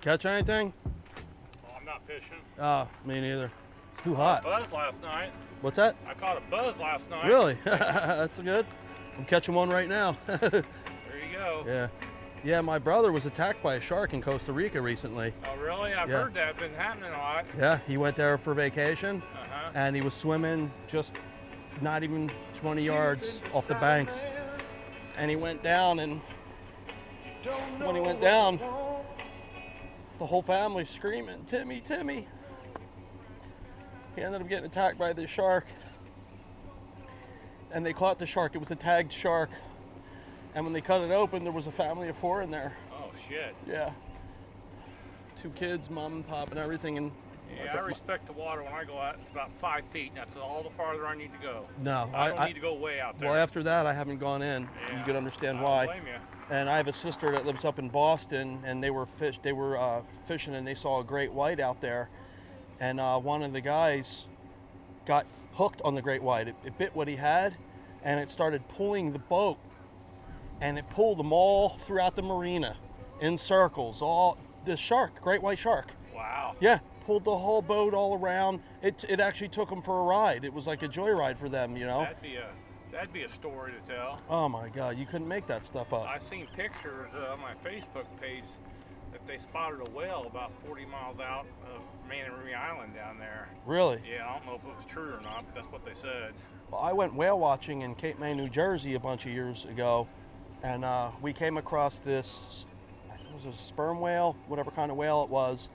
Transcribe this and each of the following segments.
catch anything? Well, I'm not fishing. Me neither. It's too I hot. caught a buzz last night. What's that? I caught a buzz last night. Really? That's good. I'm catching one right now. There you go. Yeah. Yeah, my brother was attacked by a shark in Costa Rica recently. Oh, really? I've Yeah. heard that. Been happening a lot. Yeah, he went there for vacation, Uh-huh. and he was swimming just not even 20 yards off the banks. And he went down, and when he went down, the whole family screaming, "Timmy, Timmy." He ended up getting attacked by the shark. And they caught the shark. It was a tagged shark. And when they cut it open, there was a family of 4 in there. Oh, shit. Yeah. 2 kids, mom and pop and everything. And Yeah, I respect the water when I go out. It's about 5 feet. And that's all the farther I need to go. no, I don't need to go way out there. Well, after that, I haven't gone in. Yeah, You could understand I why. don't blame you. And I have a sister that lives up in Boston, and they were fishing, and they saw a great white out there. And one of the guys got hooked on the great white. It bit what he had, and it started pulling the boat, and it pulled them all throughout the marina in circles. All the shark, great white shark. Wow. Yeah, pulled the whole boat all around. It actually took them for a ride. It was like a joyride for them, you know. That'd be a story to tell. Oh my God, you couldn't make that stuff up. I've seen pictures on my Facebook page that they spotted a whale about 40 miles out of Marie Island down there. Really? Yeah, I don't know if it was true or not, but that's what they said. Well, I went whale watching in Cape May, New Jersey a bunch of years ago, and we came across this, I think it was a sperm whale, whatever kind of whale it was.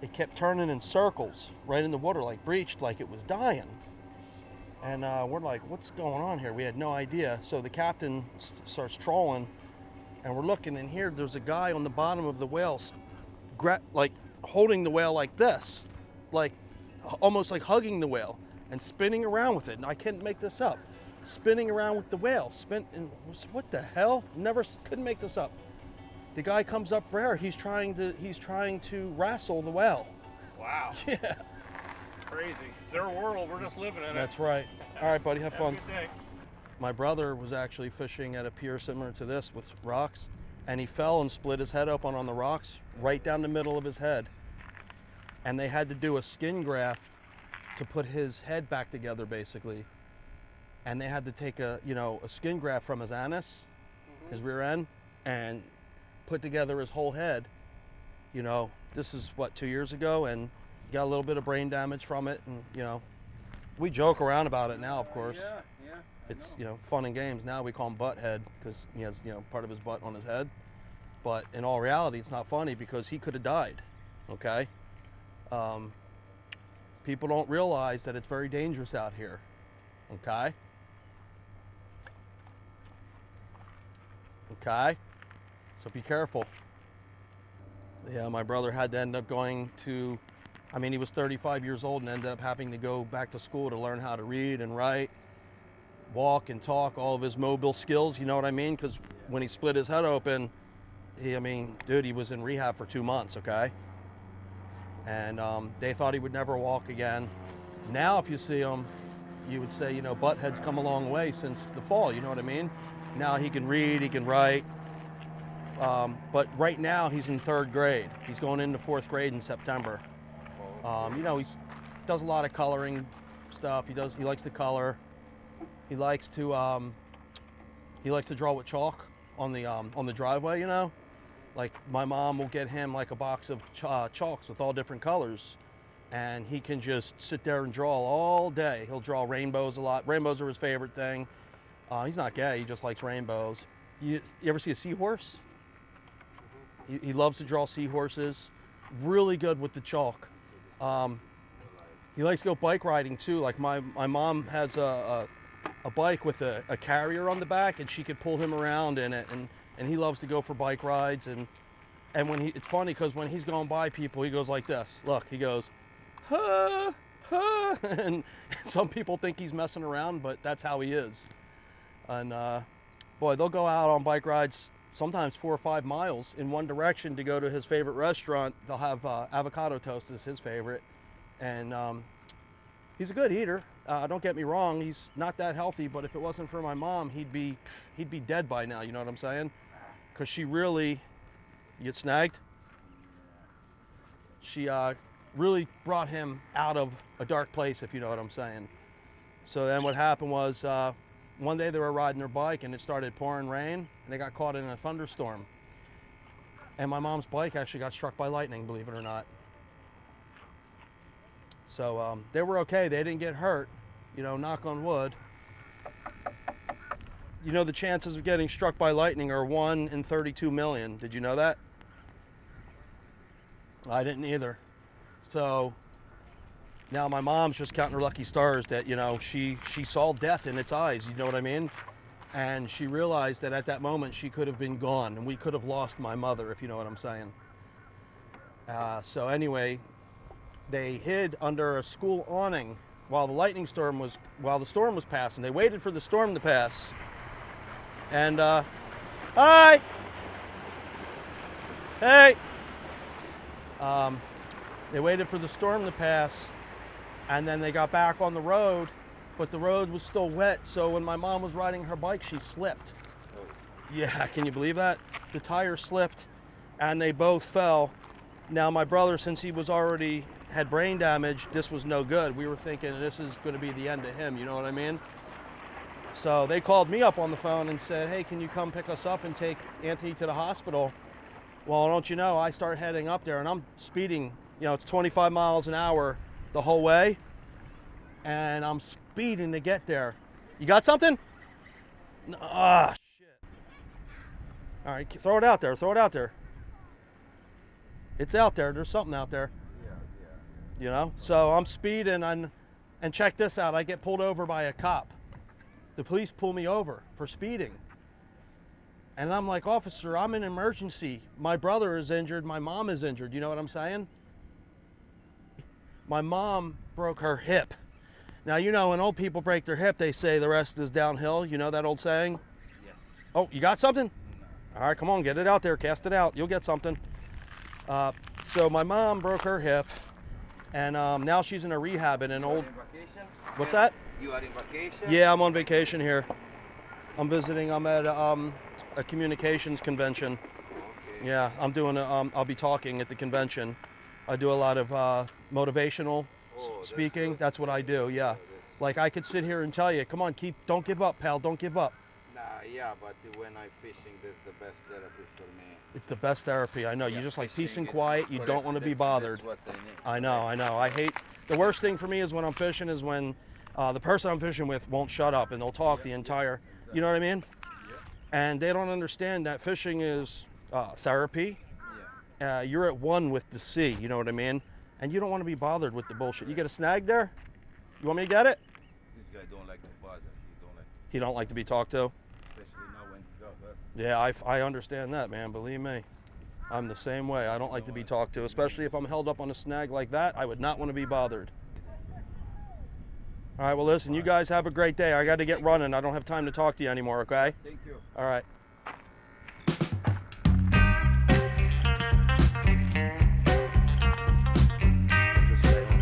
It kept turning in circles right in the water, like breached, like it was dying. And we're like, what's going on here? We had no idea. So the captain starts trolling, and we're looking, and here there's a guy on the bottom of the whale, like holding the whale like this, like almost like hugging the whale and spinning around with it. And I can't make this up. Spinning around with the whale. And what the hell? Couldn't make this up. The guy comes up for air. He's trying to wrestle the whale. Wow. Yeah. Crazy. It's their world. We're just living in it. That's right. All right, buddy. Have fun. Have a good day. My brother was actually fishing at a pier similar to this with rocks, and he fell and split his head open on the rocks right down the middle of his head. And they had to do a skin graft to put his head back together, basically. And they had to take a skin graft from his anus, his rear end, and put together his whole head. You know, this is what, 2 years ago, and got a little bit of brain damage from it, and we joke around about it now, of course. Yeah. It's fun and games. Now we call him Butthead because he has part of his butt on his head. But in all reality, it's not funny because he could have died. Okay. People don't realize that it's very dangerous out here. Okay. Okay. So be careful. Yeah, my brother had to end up going to. He was 35 years old and ended up having to go back to school to learn how to read and write, walk and talk, all of his mobile skills, you know what I mean? Because when he split his head open, he was in rehab for 2 months, okay? And they thought he would never walk again. Now, if you see him, you would say, Butthead's come a long way since the fall, you know what I mean? Now he can read, he can write. But right now, he's in 3rd grade. He's going into 4th grade in September. He does a lot of coloring stuff. He likes to color. He likes to draw with chalk on the driveway. Like my mom will get him like a box of chalks with all different colors, and he can just sit there and draw all day. He'll draw rainbows a lot. Rainbows are his favorite thing. He's not gay. He just likes rainbows. You ever see a seahorse? He loves to draw seahorses. Really good with the chalk. He likes to go bike riding too. Like my mom has a bike with a carrier on the back, and she could pull him around in it, and he loves to go for bike rides. And it's funny because when he's going by people, he goes like this. Look, he goes, ha, ha, and some people think he's messing around, but that's how he is. And boy, they'll go out on bike rides sometimes 4 or 5 miles in one direction to go to his favorite restaurant. They'll have avocado toast is his favorite. And he's a good eater. Don't get me wrong, he's not that healthy, but if it wasn't for my mom, he'd be dead by now, you know what I'm saying? Because she really, you get snagged? she really brought him out of a dark place, if you know what I'm saying. So then what happened was one day they were riding their bike and it started pouring rain and they got caught in a thunderstorm. And my mom's bike actually got struck by lightning, believe it or not. So they were okay. They didn't get hurt, you know, knock on wood. You know, the chances of getting struck by lightning are 1 in 32 million. Did you know that? I didn't either. So now my mom's just counting her lucky stars that, you know, she saw death in its eyes, you know what I mean? And she realized that at that moment she could have been gone and we could have lost my mother, if you know what I'm saying. So anyway, they hid under a school awning while the storm was passing. They waited for the storm to pass. And hi, hey. They waited for the storm to pass, and then they got back on the road, but the road was still wet. So when my mom was riding her bike, she slipped. Oh. Yeah, can you believe that? The tire slipped, and they both fell. Now my brother, since he was already had brain damage, this was no good. We were thinking this is going to be the end of him. You know what I mean? So they called me up on the phone and said, "Hey, can you come pick us up and take Anthony to the hospital?" Well, don't you know, I start heading up there and I'm speeding, you know, it's 25 miles an hour the whole way. And I'm speeding to get there. You got something? Ah, shit. All right, throw it out there, throw it out there. It's out there, there's something out there. Yeah. You know, so I'm speeding and check this out, I get pulled over by a cop. The police pull me over for speeding. And I'm like, "Officer, I'm in emergency. My brother is injured. My mom is injured." You know what I'm saying? My mom broke her hip. Now, you know, when old people break their hip, they say the rest is downhill. You know that old saying? Yes. Oh, you got something? No. All right, come on, get it out there. Cast it out. You'll get something. So my mom broke her hip, and now she's in a rehab in an old... Vacation? What's that? You are in vacation? Yeah, I'm on vacation here. I'm visiting. I'm at a communications convention. Okay. Yeah, I'm doing. I'll be talking at the convention. I do a lot of motivational speaking. That's what I do. Yeah, like I could sit here and tell you, "Come on, don't give up, pal. Don't give up." Nah, yeah, but when I'm fishing, that's the best therapy for me. It's the best therapy. I know. Yeah, you just like peace and quiet. You don't want to be bothered. That's what I need. I know. I hate. The worst thing for me is when I'm fishing is when the person I'm fishing with won't shut up and they'll talk the entire. You know what I mean? And they don't understand that fishing is therapy. Yeah. You're at one with the sea, you know what I mean? And you don't want to be bothered with the bullshit. You get a snag there? You want me to get it? This guy don't like to bother. He don't like to be talked to? Especially now when he's out there. Yeah, I understand that, man. Believe me. I'm the same way. I don't like to be talked to, especially if I'm held up on a snag like that. I would not want to be bothered. All right, well, listen, you guys have a great day. I got to get running. I don't have time to talk to you anymore, okay? Thank you. All right. Just stay on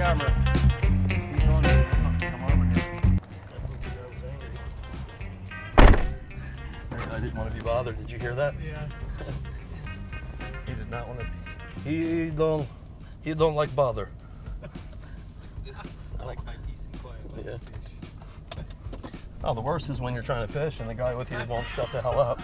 camera. He's on it. Come over here. That guy didn't want to be bothered. Did you hear that? Yeah. He did not want to. He don't like bother. I like my peace and quiet. Yeah. Oh, the worst is when you're trying to fish and the guy with you won't shut the hell up.